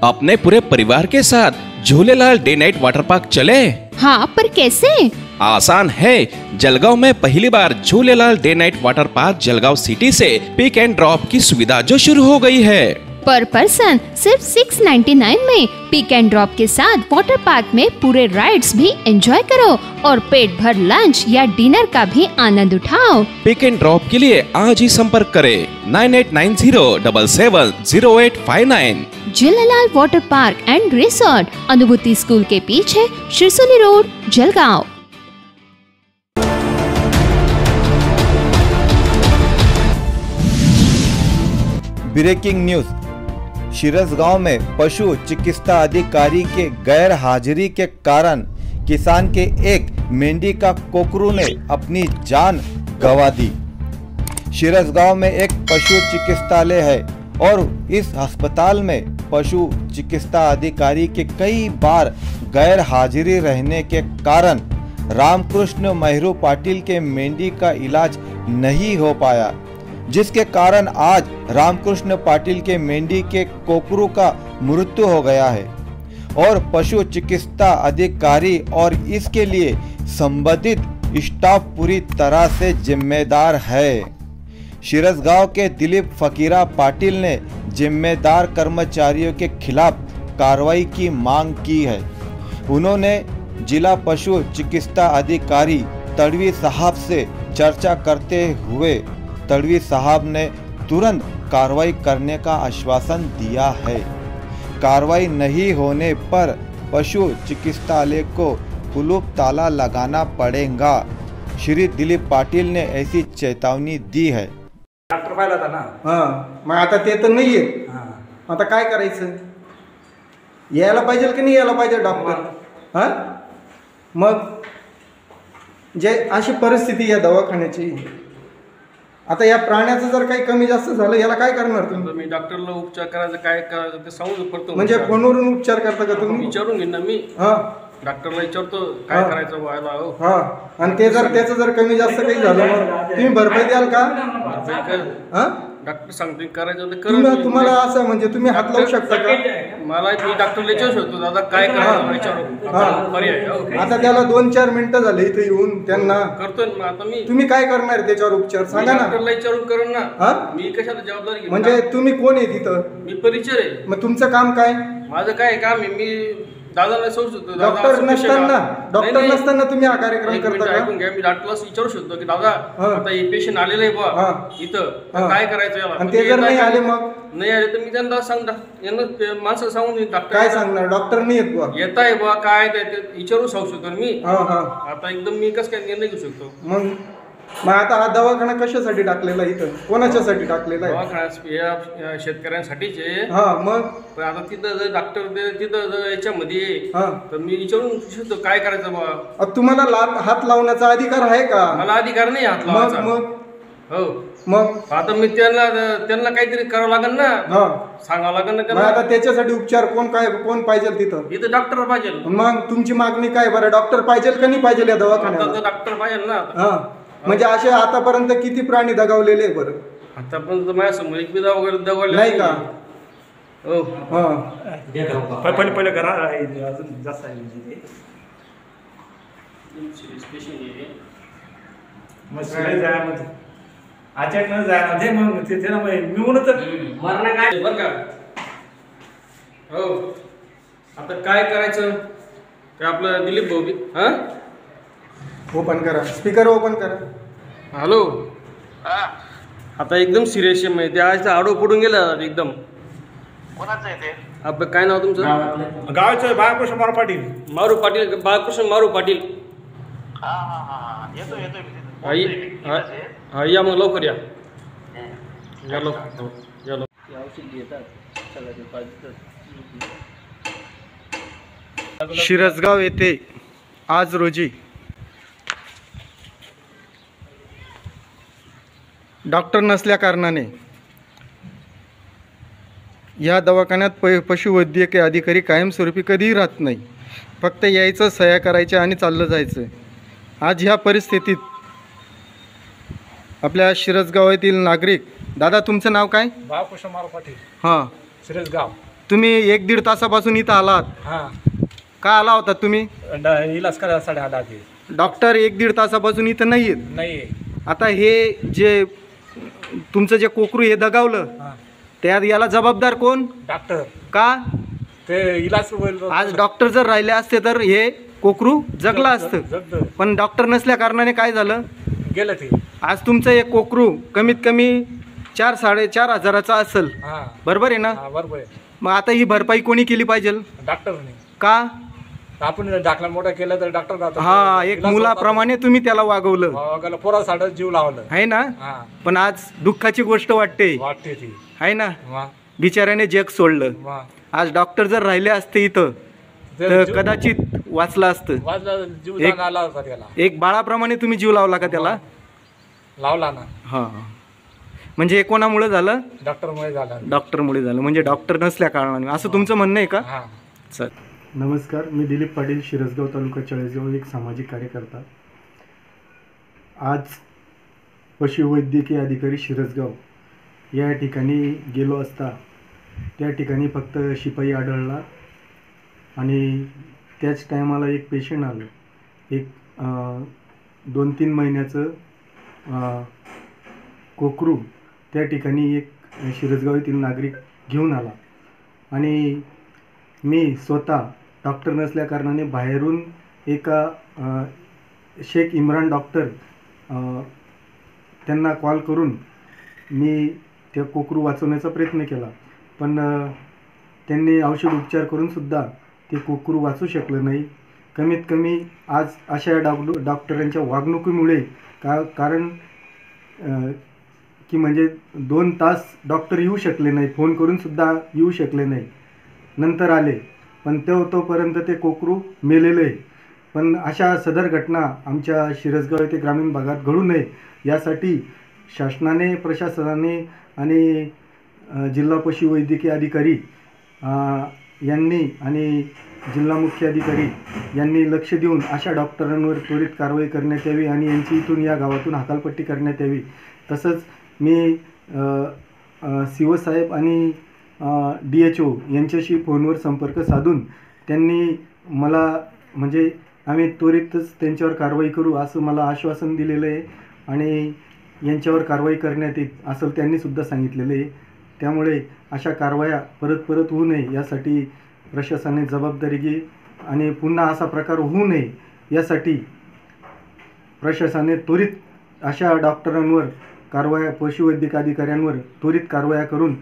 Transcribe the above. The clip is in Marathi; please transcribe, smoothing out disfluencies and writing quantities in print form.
अपने पूरे परिवार के साथ Jhulelal day night water park चले। हाँ, पर कैसे? आसान है। जलगांव में पहली बार Jhulelal day night water park Jalgaon city से पिक एंड ड्रॉप की सुविधा जो शुरू हो गई है। पर पर्सन सिर्फ 699 में पिक एंड ड्रॉप के साथ वाटर पार्क में पूरे राइड्स भी एंजॉय करो और पेट भर लंच या डिनर का भी आनंद उठाओ। पिक एंड ड्रॉप के लिए आज ही संपर्क करें 9890770859। Jhulelal water park and resort, Anubhuti school के पीछे, Shirsoli road, Jalgaon. Breaking news. Shirsgaon में पशु चिकित्सा अधिकारी के गैर हाजिरी के कारण किसान के एक मेंढी का कोकरू ने अपनी जान गंवा दी। शिरसगांव में एक पशु चिकित्सालय है और इस अस्पताल में पशु चिकित्सा अधिकारी के कई बार गैर हाजिरी रहने के कारण रामकृष्ण मेहरू पाटिल के मेंढी का इलाज नहीं हो पाया, जिसके कारण आज रामकृष्ण पाटिल के मेंढी के कोकरू का मृत्यु हो गया है और पशु चिकित्सा अधिकारी और इसके लिए संबंधित स्टाफ पूरी तरह से जिम्मेदार है। शिरसगांव के दिलीप फकीरा पाटिल ने जिम्मेदार कर्मचारियों के खिलाफ कार्रवाई की मांग की है। उन्होंने जिला पशु चिकित्सा अधिकारी तड़वी साहब से चर्चा करते हुए तड़वी साहब ने तुरंत कार्रवाई करने का आश्वासन दिया है। कार्रवाई नहीं होने पर पशु चिकित्सालय को कुलूप ताला लगाना पड़ेगा। श्री दिलीप पाटिल ने ऐसी चेतावनी दी है। डॉक्टर पाहिला था ना। हां, मग आता ते तर नाहीये। आता काय करायचं? यायला पाहिजे की नाही यायला पाहिजे डॉक्टर? हां, मग जे अशी परिस्थिती या दवाखान्याची, आता या प्राण्याचं जर काही कमी जास्त झालं याला काय करणार तुम्ही? मी डॉक्टरला उपचार करायचं काय करायचं ते सांगू करतो। म्हणजे फोनवरून उपचार करता का तुम्ही? विचारून घेईन ना मी। हां, डॉक्टरला विचारतो काय करायचं व्हायला। हो हां, आणि ते जर त्याचं जर कमी जास्त काही झालं मग तुम्ही भरपाई द्याल का? हां, डॉक्टर सांगते करायचं तर करू। तुम्हाला असं म्हणजे तुम्ही हात लावू शकता का? मला मी डॉक्टरला विचारू शकतो दादा काय करायचं विचारू पर्याय। आता त्याला 2-4 मिनिटं झाले इथे येऊन त्यांना करतोय ना आता मी। तुम्ही काय करणार त्याच्यावर उपचार सांगा ना? डॉक्टरला विचारून करून ना। हां, मी कशाला जबाबदारी घेऊ? म्हणजे तुम्ही कोण आहे तिथं? मी परिचय आहे। मग तुमचं काम काय? माझं काय काम आहे? मी दादाला सांगू शकतो। डॉक्टर नसताना तुम्ही हा कार्यक्रम करता का? ऐकून घ्या, मी डॉक्टरला विचारू शकतो की दादा आता हे पेशंट आलेलं आहे बा इथं, काय करायचं याला? आणि ते जर नाही आले मग? नाही आले तर मी त्यांना यांना माणसं सांगून डॉक्टर काय सांगणार? डॉक्टर नाही येत बा, येत आहे बा काय ते विचारू सांगू शकतो मी। आता एकदम मी कसं काय निर्णय घेऊ शकतो? मग आता हा दवाखाना कशासाठी टाकलेला इथं? कोणाच्यासाठी टाकलेला आहे? दवाखाना शेतकऱ्यांसाठीच आहे। हां, मग पण आता तिथं जर डॉक्टर तिथं जर याच्यामध्ये तर मी विचारून शकतो काय करायचं बा। तुम्हाला हात लावण्याचा अधिकार आहे का? मला अधिकार नाही हात लावायचा। मग हो, मग आता मी त्यांना काहीतरी करावं लागेल ना, सांगावं लागेल ना त्यांना। आता त्याच्यासाठी उपचार कोण पाहिजे तिथं? इथं डॉक्टर पाहिजे। मग तुमची मागणी काय बरं? डॉक्टर पाहिजे का नाही पाहिजे या दवाखान्यात? डॉक्टर पाहिजे ना। हां, म्हणजे असे आतापर्यंत किती प्राणी दगावलेले बरं? आतापर्यंत माझ्यासमोर एक बिदा वगैरे दगावले नाही का? हो, पहिले करा अजून जास्त आहे म्हणजे अचानक जायला ते मग त्याला मी म्हणत मरण काय बरं का? हो, आता काय करायचं ते आपलं दिलीप भाऊ। हां, ओपन करा, स्पीकर ओपन करा। हॅलो, आता एकदम सिरियस आहे माहिती, आज आडो पडून गेला एकदम। कोणाचं आहे ते? आपलं काय नाव तुमचं? गावाचं बाळकृष्ण मारू पाटील। मारू पाटील, बाळकृष्ण मारू पाटील। येतो हा, या मग लवकर या। शिरसगाव येथे आज रोजी डॉक्टर नसल्या कारणाने या दवाखान्यात पशुवैद्यकीय अधिकारी कायमस्वरूपी कधीही राहत नाही, फक्त यायचं, सह्या करायच्या आणि चाललं जायचं। आज ह्या परिस्थितीत आपल्या शिरसगाव येथील नागरिक, दादा तुमचं नाव काय? बाळकृष्ण मारू पाटील। हां, शिरसगाव। तुम्ही 1-1.5 तासापासून इथं आलात. हां का आला होता तुम्ही? इलाज करायसाठी आला ते. डॉक्टर 1-1.5 तासापासून इथं नाही आहेत. नाही. आता हे जे तुमचं जे कोकरू हे दगावलं हां त्यात याला जबाबदार कोण? डॉक्टर. का? ते इलाज आज डॉक्टर जर राहिले असते तर हे कोकरू जगलं असतं. जगतं. पण डॉक्टर नसल्या कारणाने काय झालं? गेलं ते. आज तुमचं एक कोकरू कमीत कमी 4-4.5 हजाराचा असेल, हां बरोबर आहे ना? हां बरोबर आहे. मग आता ही भरपाई कोणी केली पाहिजे? डॉक्टरने. का? आपण दाखला मोठा केला तर डॉक्टर राहतो. हा, एक मुलाप्रमाणे तुम्ही त्याला वागवलं पोरासाठी जीव लावलं आहे ना. हां पण आज दुःखाची गोष्ट वाटते वाटते ती. आहे ना. मग बिचाऱ्याने जग सोडलं. मग आज डॉक्टर जर राहिले असते इथं तर कदाचित वाचलं असतं. वाजला जीव एक- जाण आला होता त्याला. एक बाळाप्रमाणे तुम्ही जीव लावला का त्याला? लावला ना. हां. म्हणजे हे कोणामुळे झालं? डॉक्टरमुळे झाला. डॉक्टरमुळे झालं. म्हणजे डॉक्टर नसल्या कारणाने असं तुमचं म्हणणं आहे का? हां. चल. नमस्कार, मी दिलीप पाटील, शिरसगाव तालुका चाळीसगाव, एक सामाजिक कार्यकर्ता. आज पशुवैद्यकीय अधिकारी शिरसगाव या ठिकाणी गेलो असता त्या ठिकाणी फक्त शिपाई आढळला आणि त्याच टायमाला एक पेशंट आलं. एक 2-3 महिन्याचं कोकरू त्या ठिकाणी एक शिरसगाव येथील नागरिक घेऊन आला आणि मी स्वतः डॉक्टर नसल्या कारणाने बाहेरून एका शेख इम्रान डॉक्टर त्यांना कॉल करून मी त्या कोकरू वाचवण्याचा प्रयत्न केला. पण त्यांनी औषध उपचार करूनसुद्धा ते कोकरू वाचू शकलं नाही. कमीत कमी आज अशा डॉक्टरांच्या वागणुकीमुळे कारण की म्हणजे 2 तास डॉक्टर येऊ शकले नाही, फोन करूनसुद्धा येऊ शकले नाही. नंतर आले पण तोपर्यंत ते कोकरू मेलेलं आहे. पण अशा सदर घटना आमच्या शिरसगाव येथे ग्रामीण भागात घडू नये यासाठी शासनाने, प्रशासनाने आणि जिल्हा पशुवैद्यकीय अधिकारी यांनी आणि जिल्हा मुख्य अधिकारी यांनी लक्ष देऊन अशा डॉक्टरांवर त्वरित कारवाई करण्यात यावी आणि यांची इथून या गावातून हकालपट्टी करण्यात यावी. तसंच मी शिवसाहेब आणि DHO यांच्याशी फोनवर संपर्क साधून त्यांनी मला म्हणजे आम्ही त्वरितच त्यांच्यावर कारवाई करू असं मला आश्वासन दिलेलं आहे आणि यांच्यावर कारवाई करण्यात येईल असं त्यांनीसुद्धा सांगितलेलं आहे. त्यामुळे अशा कारवाया परत होऊ नये यासाठी प्रशासनाने जबाबदारी घे आणि पुन्हा असा प्रकार होऊ नये यासाठी प्रशासनाने त्वरित अशा डॉक्टरांवर कारवाया, पशुवैद्यक अधिकाऱ्यांवर त्वरित कारवाया करून